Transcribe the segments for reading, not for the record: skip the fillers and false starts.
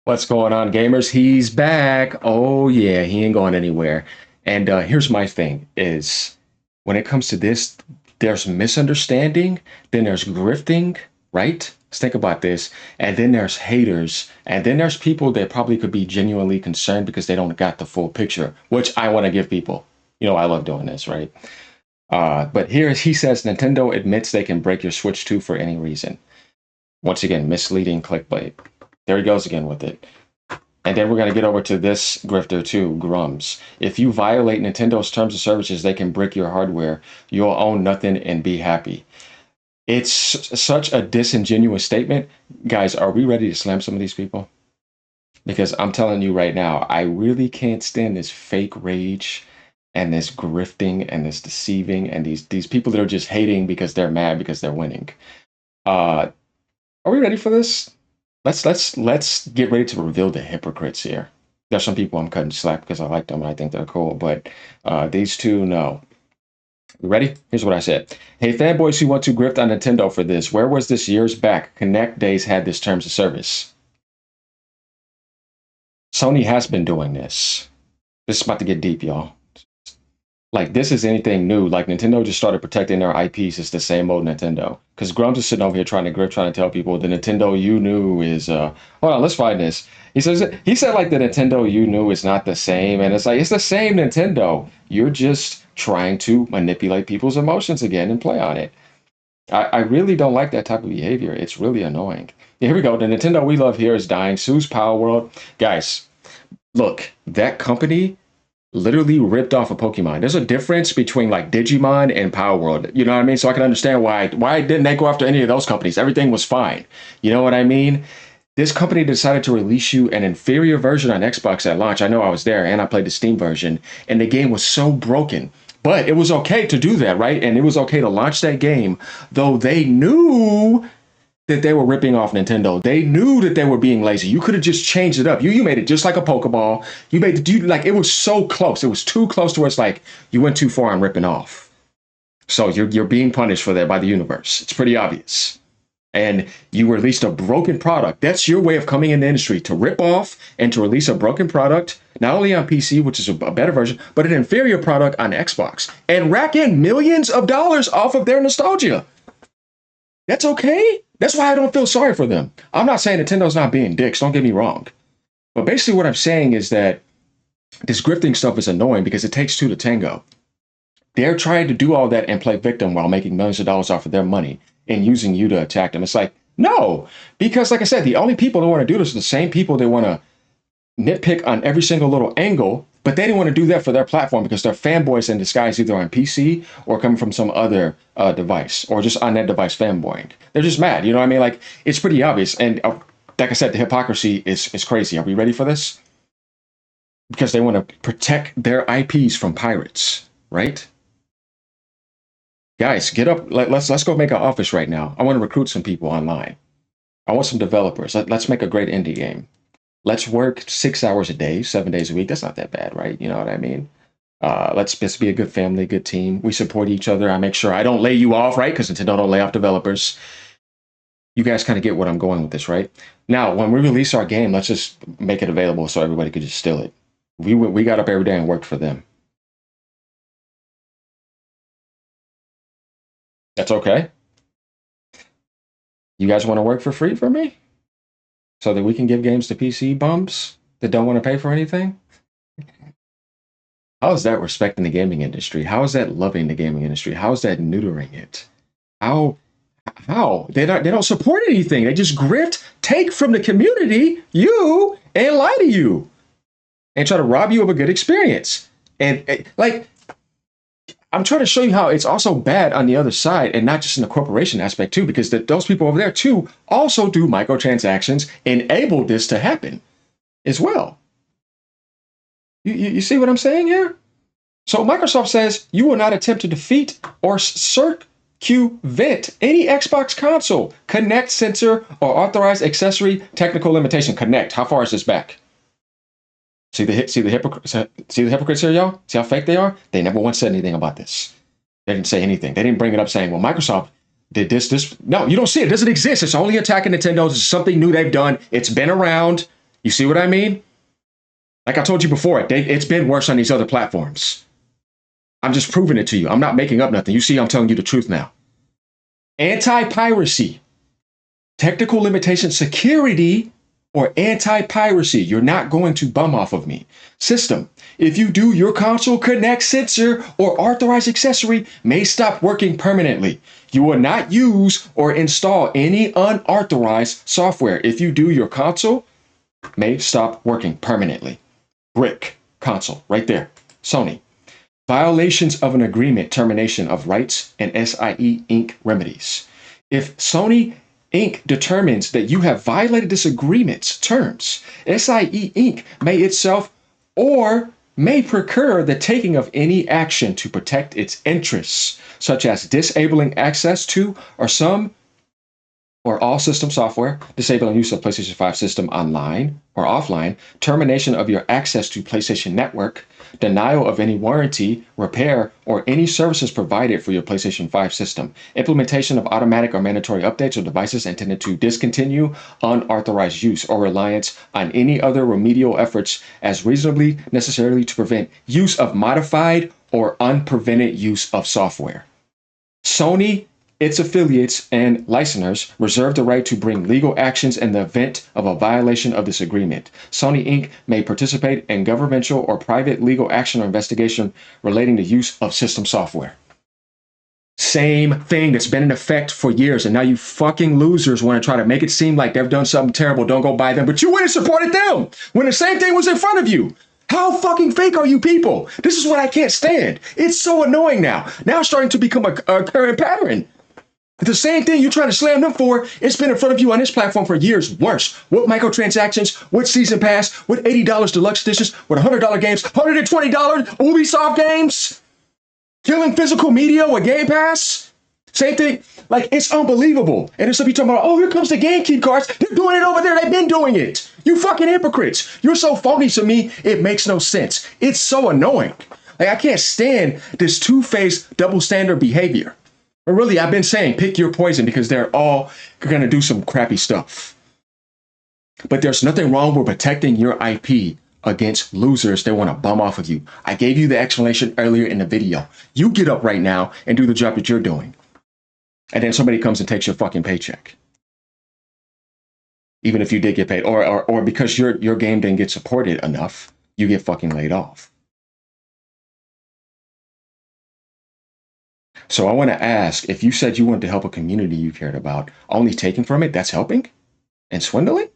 What's going on, gamers? He's back. Oh yeah, he ain't going anywhere. And here's my thing: is when it comes to this, there's misunderstanding, then there's grifting, right? Let's think about this, and then there's haters, and then there's people that probably could be genuinely concerned because they don't got the full picture, which I want to give people. I love doing this, right? But here he says Nintendo admits they can break your Switch 2 for any reason. Once again, misleading clickbait. There he goes again with it. And then we're going to get over to this grifter too, Grummz. If you violate Nintendo's terms of services, they can brick your hardware. You'll own nothing and be happy. It's such a disingenuous statement. Guys, are we ready to slam some of these people? Because I'm telling you right now, I really can't stand this fake rage and this grifting and this deceiving and these people that are just hating because they're mad because they're winning. Are we ready for this? Let's get ready to reveal the hypocrites here. There's some people I'm cutting slack because I like them and I think they're cool, but these two, no. You ready? Here's what I said. Hey, fanboys who want to grift on Nintendo for this, where was this years back? Connect Days had this terms of service. Sony has been doing this. This is about to get deep, y'all. Like, this is anything new. Like, Nintendo just started protecting their IPs. It's the same old Nintendo. Because Grummz is sitting over here trying to tell people the Nintendo you knew is, hold on, let's find this. He said like the Nintendo you knew is not the same. And it's like, it's the same Nintendo. You're just trying to manipulate people's emotions again and play on it. I really don't like that type of behavior. It's really annoying. Here we go. The Nintendo we love here is dying. Sue's Power World. Guys, look, that company literally ripped off a Pokemon. There's a difference between like Digimon and Power World. You know what I mean? So I can understand why didn't they go after any of those companies? Everything was fine. You know what I mean? This company decided to release you an inferior version on Xbox at launch. I know I was there and I played the Steam version, and the game was so broken. But it was okay to do that, right? And it was okay to launch that game, though they knew that they were ripping off Nintendo. They knew that they were being lazy. You could have just changed it up. You made it just like a Pokeball. You made it like it was so close. It was too close to where it's like you went too far on ripping off. So you're being punished for that by the universe. It's pretty obvious. And you released a broken product. That's your way of coming in the industry, to rip off and to release a broken product, not only on PC, which is a better version, but an inferior product on Xbox, and rack in millions of dollars off of their nostalgia. That's okay. That's why I don't feel sorry for them. I'm not saying Nintendo's not being dicks, don't get me wrong. But basically what I'm saying is that this grifting stuff is annoying because it takes two to tango. They're trying to do all that and play victim while making millions of dollars off of their money and using you to attack them. It's like, no, because like I said, the only people that want to do this are the same people that want to nitpick on every single little angle, but they didn't want to do that for their platform because they're fanboys in disguise, either on PC or coming from some other device, or just on that device fanboying. They're just mad. You know what I mean? Like, it's pretty obvious. And like I said, the hypocrisy is crazy. Are we ready for this? Because they want to protect their IPs from pirates, right? Guys, get up. Let's go make an office right now. I want to recruit some people online. I want some developers. Let's make a great indie game. Let's work 6 hours a day, 7 days a week. That's not that bad, right? You know what I mean? Let's just be a good family, good team. We support each other. I make sure I don't lay you off, right? Because Nintendo don't lay off developers. You guys kind of get what I'm going with this, right? Now, when we release our game, let's just make it available so everybody could just steal it. We got up every day and worked for them. That's okay. You guys want to work for free for me? So that we can give games to PC bums that don't want to pay for anything? How is that respecting the gaming industry? How is that loving the gaming industry? How is that neutering it? How they don't support anything. They just grift, take from the community, and lie to you and try to rob you of a good experience. And like, I'm trying to show you how it's also bad on the other side, and not just in the corporation aspect too, because those people over there too also do microtransactions, enable this to happen as well. You see what I'm saying here? So Microsoft says you will not attempt to defeat or circumvent any Xbox console, Connect sensor, or authorized accessory technical limitation. Connect. How far is this back? See the hypocrites here, y'all? See how fake they are? They never once said anything about this. They didn't say anything. They didn't bring it up saying, well, Microsoft did this. No, you don't see it. It doesn't exist. It's only attacking Nintendo. It's something new they've done. It's been around. You see what I mean? Like I told you before, it's been worse on these other platforms. I'm just proving it to you. I'm not making up nothing. You see, I'm telling you the truth now. Anti-piracy, technical limitation, security, or anti-piracy. You're not going to bum off of me. System, if you do, your console connect sensor or authorized accessory may stop working permanently. You will not use or install any unauthorized software. If you do, your console may stop working permanently. Brick console, right there. Sony. Violations of an agreement, termination of rights, and SIE Inc. remedies. If Sony Inc. determines that you have violated this agreement's terms, SIE Inc. may itself or may procure the taking of any action to protect its interests, such as disabling access to or some or all system software, disabling use of PlayStation 5 system online or offline, termination of your access to PlayStation Network, denial of any warranty, repair, or any services provided for your PlayStation 5 system, implementation of automatic or mandatory updates or devices intended to discontinue unauthorized use or reliance on any other remedial efforts as reasonably necessary to prevent use of modified or unprevented use of software. Sony, its affiliates, and licensors reserve the right to bring legal actions in the event of a violation of this agreement. Sony Inc. may participate in governmental or private legal action or investigation relating to use of system software. Same thing that's been in effect for years, and now you fucking losers want to try to make it seem like they've done something terrible. Don't go buy them, but you went and supported them when the same thing was in front of you. How fucking fake are you people? This is what I can't stand. It's so annoying now. Now it's starting to become a current pattern. The same thing you're trying to slam them for, it's been in front of you on this platform for years. Worse. What microtransactions, what season pass, what $80 deluxe editions, what $100 games, $120 Ubisoft games, killing physical media with Game Pass. Same thing. Like, it's unbelievable. And there's some people talking about, oh, here comes the GameKeep cards. They're doing it over there. They've been doing it. You fucking hypocrites. You're so phony to me, it makes no sense. It's so annoying. Like, I can't stand this two-faced double standard behavior. But really, I've been saying, pick your poison because they're all going to do some crappy stuff. But there's nothing wrong with protecting your IP against losers that want to bum off of you. I gave you the explanation earlier in the video. You get up right now and do the job that you're doing. And then somebody comes and takes your fucking paycheck. Even if you did get paid. Or because your game didn't get supported enough, you get fucking laid off. So I want to ask, if you said you wanted to help a community you cared about, only taking from it, that's helping? And swindling?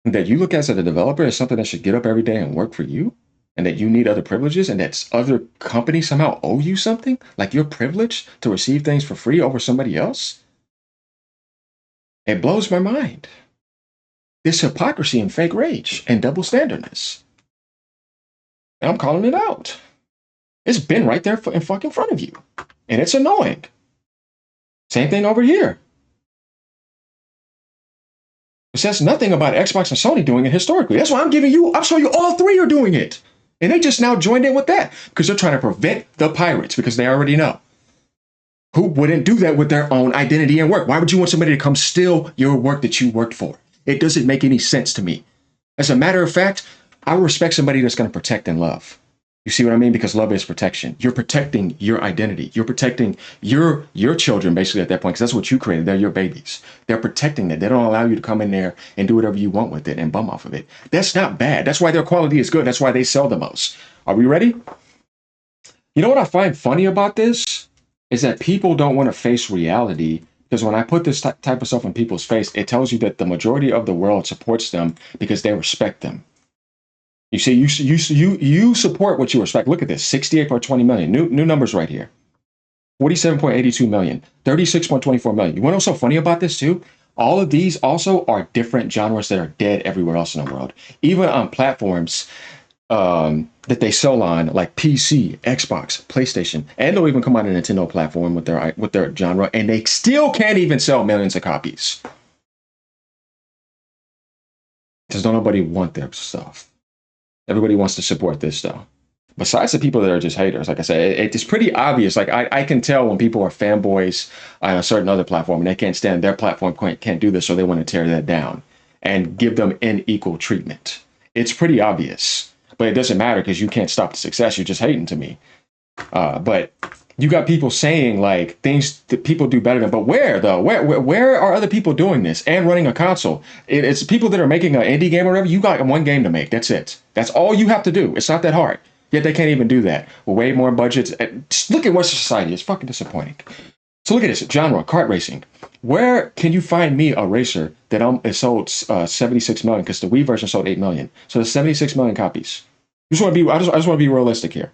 That you look at as a developer as something that should get up every day and work for you? And that you need other privileges and that other companies somehow owe you something? Like you're privileged to receive things for free over somebody else? It blows my mind. This hypocrisy and fake rage and double standardness. And I'm calling it out. It's been right there in fucking front of you. And it's annoying. Same thing over here. It says nothing about Xbox and Sony doing it historically. That's why I'm showing you all three are doing it. And they just now joined in with that because they're trying to prevent the pirates because they already know. Who wouldn't do that with their own identity and work? Why would you want somebody to come steal your work that you worked for? It doesn't make any sense to me. As a matter of fact, I respect somebody that's going to protect and love. You see what I mean? Because love is protection. You're protecting your identity. You're protecting your children, basically, at that point, because that's what you created. They're your babies. They're protecting it. They don't allow you to come in there and do whatever you want with it and bum off of it. That's not bad. That's why their quality is good. That's why they sell the most. Are we ready? You know what I find funny about this? Is that people don't want to face reality. Because when I put this type of stuff in people's face, it tells you that the majority of the world supports them because they respect them. You see, you support what you respect. Look at this, 68.20 million. New numbers right here. 47.82 million, 36.24 million. You want to know what's so funny about this too? All of these also are different genres that are dead everywhere else in the world. Even on platforms that they sell on, like PC, Xbox, PlayStation, and they'll even come on a Nintendo platform with their genre, and they still can't even sell millions of copies. Because don't nobody want their stuff. Everybody wants to support this though. Besides the people that are just haters, like I said, it's pretty obvious. Like I can tell when people are fanboys on a certain other platform and they can't stand their platform, can't do this, so they want to tear that down and give them unequal treatment. It's pretty obvious, but it doesn't matter because you can't stop the success. You're just hating to me. But you got people saying like things that people do better than. But where though? Where are other people doing this and running a console? It's people that are making an indie game or whatever. You got one game to make. That's it. That's all you have to do. It's not that hard. Yet they can't even do that. With way more budgets. Just look at Western society. It's fucking disappointing. So look at this genre, kart racing. Where can you find me a racer that is sold 76 million? Because the Wii version sold 8 million. So there's 76 million copies. I just want to be realistic here.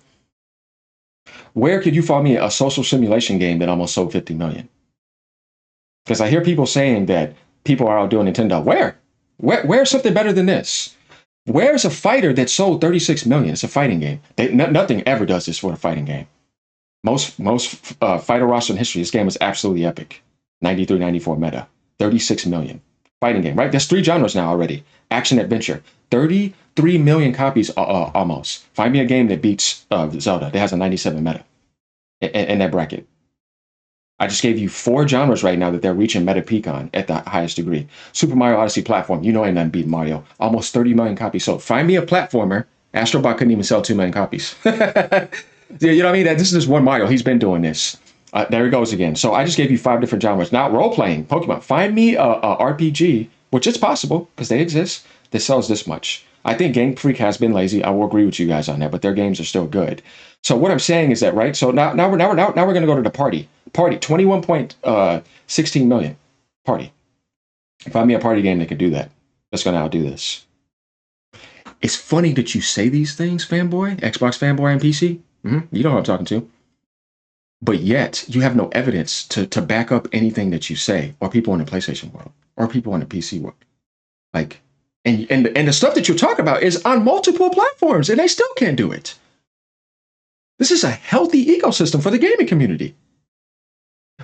Where could you find me a social simulation game that almost sold 50 million? Because I hear people saying that people are outdoing Nintendo. Where's something better than this? Where's a fighter that sold 36 million? It's a fighting game. Nothing ever does this for a fighting game. Most fighter roster in history, this game is absolutely epic. 93, 94 meta. 36 million. Fighting game, right? There's 3 genres now already. Action, adventure. 33 million copies almost. Find me a game that beats Zelda that has a 97 meta in that bracket. I just gave you 4 genres right now that they're reaching meta peak on at the highest degree. Super Mario Odyssey platform, you know ain't nothing beating Mario. Almost 30 million copies sold. Find me a platformer. Astrobot couldn't even sell 2 million copies. You know what I mean? This is just one Mario. He's been doing this. There he goes again. So I just gave you 5 different genres. Not role-playing, Pokemon. Find me a RPG, which is possible because they exist, that sells this much. I think Game Freak has been lazy. I will agree with you guys on that, but their games are still good. So what I'm saying is that, right? So now we're going to go to the party. 21.16 million. Party. Find me a party game that can do that. That's going to outdo this. It's funny that you say these things, Fanboy, Xbox Fanboy, and PC. You know who I'm talking to. But yet, you have no evidence to back up anything that you say, or people in the PlayStation world, or people in the PC world. Like, and the stuff that you're talking about is on multiple platforms, and they still can't do it. This is a healthy ecosystem for the gaming community,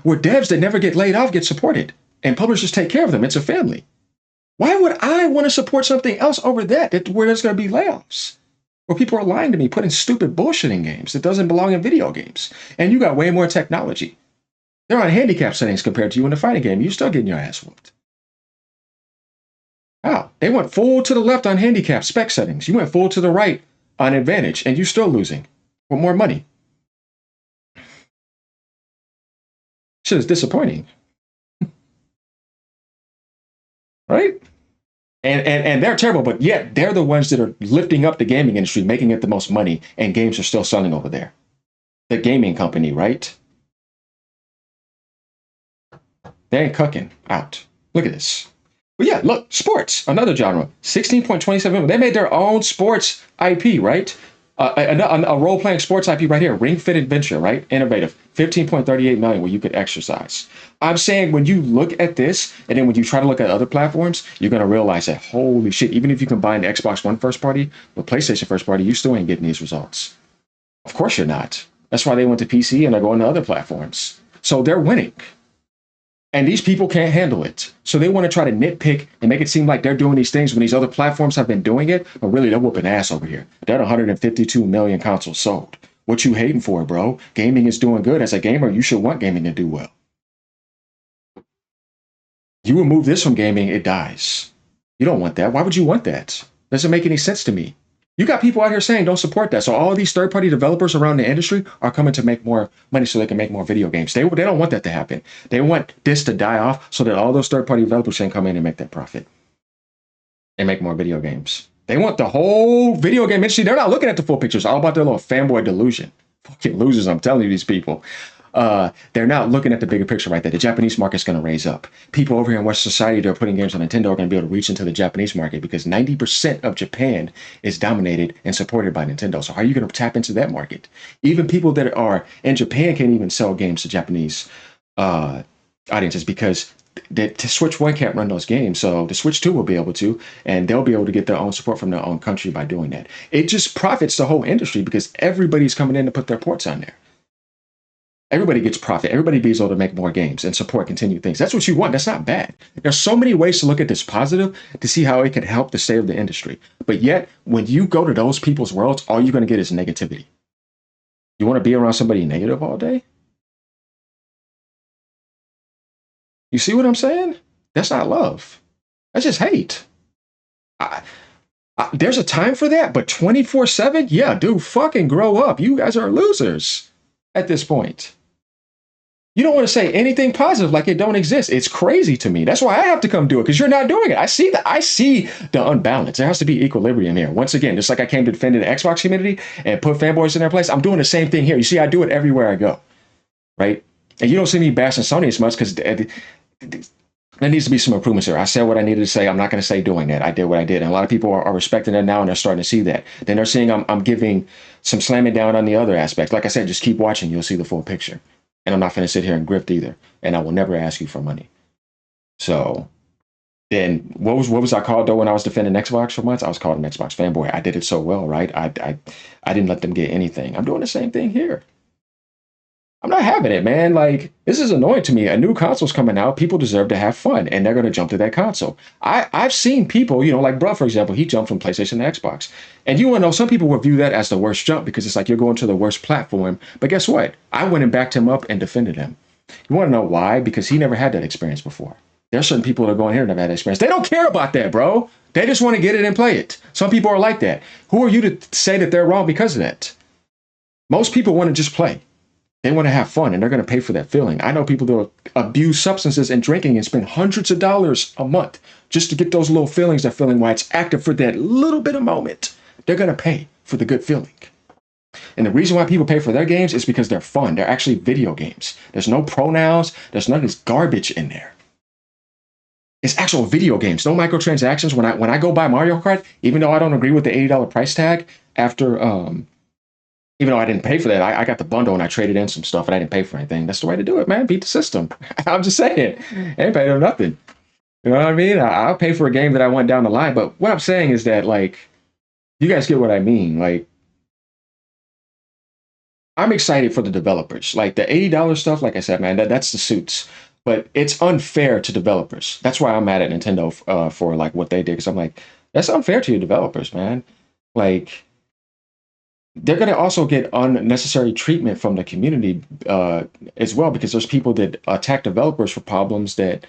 where devs that never get laid off get supported, and publishers take care of them. It's a family. Why would I want to support something else over that where there's going to be layoffs? Where people are lying to me, putting stupid bullshit in games that doesn't belong in video games. And you got way more technology. They're on handicap settings compared to you in the fighting game. You're still getting your ass whooped. Wow. They went full to the left on handicap spec settings. You went full to the right on advantage, and you're still losing for more money. Shit is disappointing. Right? And they're terrible, but yet they're the ones that are lifting up the gaming industry, making it the most money, and games are still selling over there. The gaming company, right? They ain't cucking out. Look at this. But yeah, look, sports, another genre. 16.27. They made their own sports IP, right? A role-playing sports IP right here. Ring Fit Adventure, right? Innovative. 15.38 million where you could exercise. I'm saying when you look at this, and then when you try to look at other platforms, you're going to realize that, holy shit, even if you combine the Xbox One first party with PlayStation first party, you still ain't getting these results. Of course you're not. That's why they went to PC and they're going to other platforms. So they're winning. And these people can't handle it. So they want to try to nitpick and make it seem like they're doing these things when these other platforms have been doing it. But really, they're whooping ass over here. They're 152 million consoles sold. What you hating for, bro? Gaming is doing good. As a gamer, you should want gaming to do well. You remove this from gaming, it dies. You don't want that. Why would you want that? Doesn't make any sense to me. You got people out here saying don't support that. So all of these third-party developers around the industry are coming to make more money so they can make more video games. They don't want that to happen. They want this to die off so that all those third-party developers can come in and make that profit and make more video games. They want the whole video game industry. They're not looking at the full picture. It's all about their little fanboy delusion. Fucking losers, I'm telling you, these people. They're not looking at the bigger picture right there. The Japanese market's going to raise up. People over here in Western society that are putting games on Nintendo are going to be able to reach into the Japanese market because 90% of Japan is dominated and supported by Nintendo. So how are you going to tap into that market? Even people that are in Japan can't even sell games to Japanese audiences because the Switch 1 can't run those games. So the Switch 2 will be able to, and they'll be able to get their own support from their own country by doing that. It just profits the whole industry because everybody's coming in to put their ports on there. Everybody gets profit. Everybody be able to make more games and support continued things. That's what you want. That's not bad. There's so many ways to look at this positive to see how it can help to save the industry. But yet, when you go to those people's worlds, all you're going to get is negativity. You want to be around somebody negative all day? You see what I'm saying? That's not love. That's just hate. I, there's a time for that, but 24/7? Yeah, dude, fucking grow up. You guys are losers at this point. You don't want to say anything positive like it don't exist. It's crazy to me. That's why I have to come do it, because you're not doing it. I see the unbalance. There has to be equilibrium here. Once again, just like I came to defend the Xbox community and put fanboys in their place, I'm doing the same thing here. You see, I do it everywhere I go, right? And you don't see me bashing Sony as much because there needs to be some improvements here. I said what I needed to say. I'm not going to say doing that. I did what I did. And a lot of people are respecting that now, and they're starting to see that. Then they're seeing I'm giving some slamming down on the other aspects. Like I said, just keep watching. You'll see the full picture. And I'm not going to sit here and grift either. And I will never ask you for money. So then what was I called though when I was defending Xbox for months? I was called an Xbox fanboy. I did it so well, right? I didn't let them get anything. I'm doing the same thing here. I'm not having it, man. Like, this is annoying to me. A new console's coming out. People deserve to have fun, and they're going to jump to that console. I've seen people, like Bruh, for example, he jumped from PlayStation to Xbox. And you want to know, some people will view that as the worst jump because it's like you're going to the worst platform. But guess what? I went and backed him up and defended him. You want to know why? Because he never had that experience before. There are certain people that are going here and have had that experience. They don't care about that, bro. They just want to get it and play it. Some people are like that. Who are you to say that they're wrong because of that? Most people want to just play. They want to have fun, and they're going to pay for that feeling. I know people that abuse substances and drinking and spend hundreds of dollars a month just to get those little feelings, that feeling why it's active for that little bit of moment. They're going to pay for the good feeling. And the reason why people pay for their games is because they're fun. They're actually video games. There's no pronouns. There's none of this garbage in there. It's actual video games, no microtransactions. When I go buy Mario Kart, even though I don't agree with the $80 price tag, after even though I didn't pay for that, I got the bundle and I traded in some stuff and I didn't pay for anything. That's the way to do it, man. Beat the system. I'm just saying. I ain't paying nothing. You know what I mean? I'll pay for a game that I want down the line. But what I'm saying is that, like, you guys get what I mean. Like, I'm excited for the developers. Like, the $80 stuff, like I said, man, that's the suits. But it's unfair to developers. That's why I'm mad at Nintendo for, like, what they did. Because I'm like, that's unfair to your developers, man. Like, they're going to also get unnecessary treatment from the community as well, because there's people that attack developers for problems that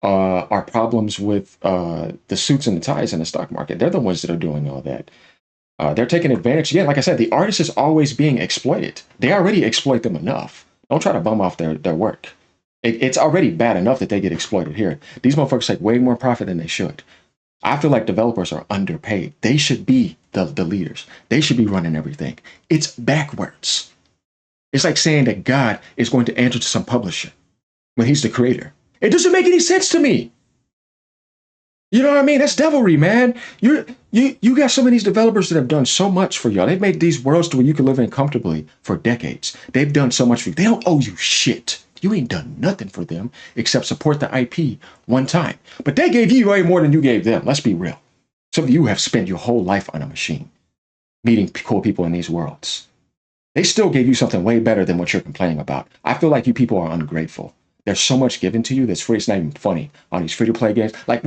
are problems with the suits and the ties in the stock market. They're the ones that are doing all that. They're taking advantage. Again, like I said, the artist is always being exploited. They already exploit them enough. Don't try to bum off their work. It's already bad enough that they get exploited here. These motherfuckers take way more profit than they should. I feel like developers are underpaid. They should be the leaders. They should be running everything. It's backwards. It's like saying that God is going to answer to some publisher when he's the creator. It doesn't make any sense to me. You know what I mean? That's devilry, man. You got some of these developers that have done so much for y'all. They've made these worlds to where you can live in comfortably for decades. They've done so much for you. They don't owe you shit. You ain't done nothing for them except support the IP one time. But they gave you way more than you gave them. Let's be real. Some of you have spent your whole life on a machine, meeting cool people in these worlds. They still gave you something way better than what you're complaining about. I feel like you people are ungrateful. There's so much given to you that's free. It's not even funny on these free-to-play games. Like,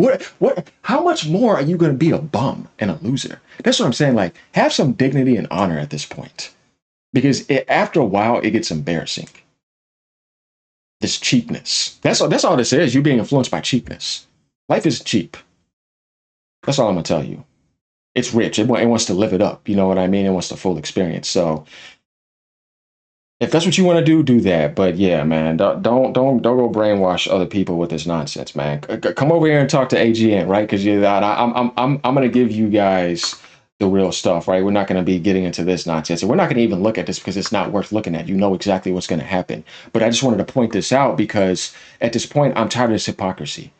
how much more are you going to be a bum and a loser? That's what I'm saying. Like, have some dignity and honor at this point. Because after a while, it gets embarrassing. This cheapness. That's all this is. You being influenced by cheapness. Life is cheap. That's all I'm going to tell you. It's rich. It wants to live it up. You know what I mean? It wants the full experience. So if that's what you want to do, do that. But yeah, man, don't go brainwash other people with this nonsense, man. Come over here and talk to AGN, right? Because I'm going to give you guys the real stuff, right? We're not going to be getting into this nonsense, and we're not going to even look at this because it's not worth looking at. You know exactly what's going to happen. But I just wanted to point this out because at this point, I'm tired of this hypocrisy.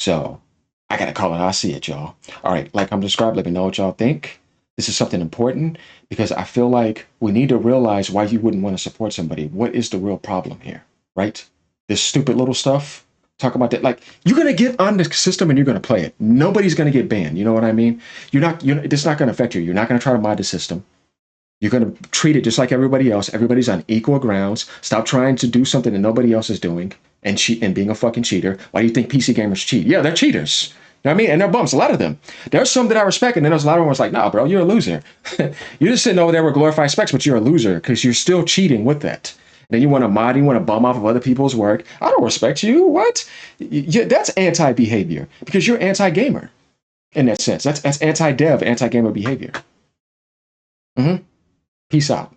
So I got to call it. I see it, y'all. All right, like I'm described. Let me know what y'all think. This is something important because I feel like we need to realize why you wouldn't want to support somebody. What is the real problem here, right? This stupid little stuff. Talk about that. Like, you're going to get on the system and you're going to play it. Nobody's going to get banned. You know what I mean? It's not going to affect you. You're not going to try to mod the system. You're going to treat it just like everybody else. Everybody's on equal grounds. Stop trying to do something that nobody else is doing and cheat and being a fucking cheater. Why do you think PC gamers cheat? Yeah, they're cheaters. You know what I mean? And they're bums, a lot of them. There's some that I respect, and then there's a lot of them was like, nah, bro, you're a loser. You're just sitting over there with glorified specs, but you're a loser because you're still cheating with that. Then you want to mod, you want to bum off of other people's work. I don't respect you. What? That's anti-behavior because you're anti-gamer in that sense. That's anti-dev, anti-gamer behavior. Peace out.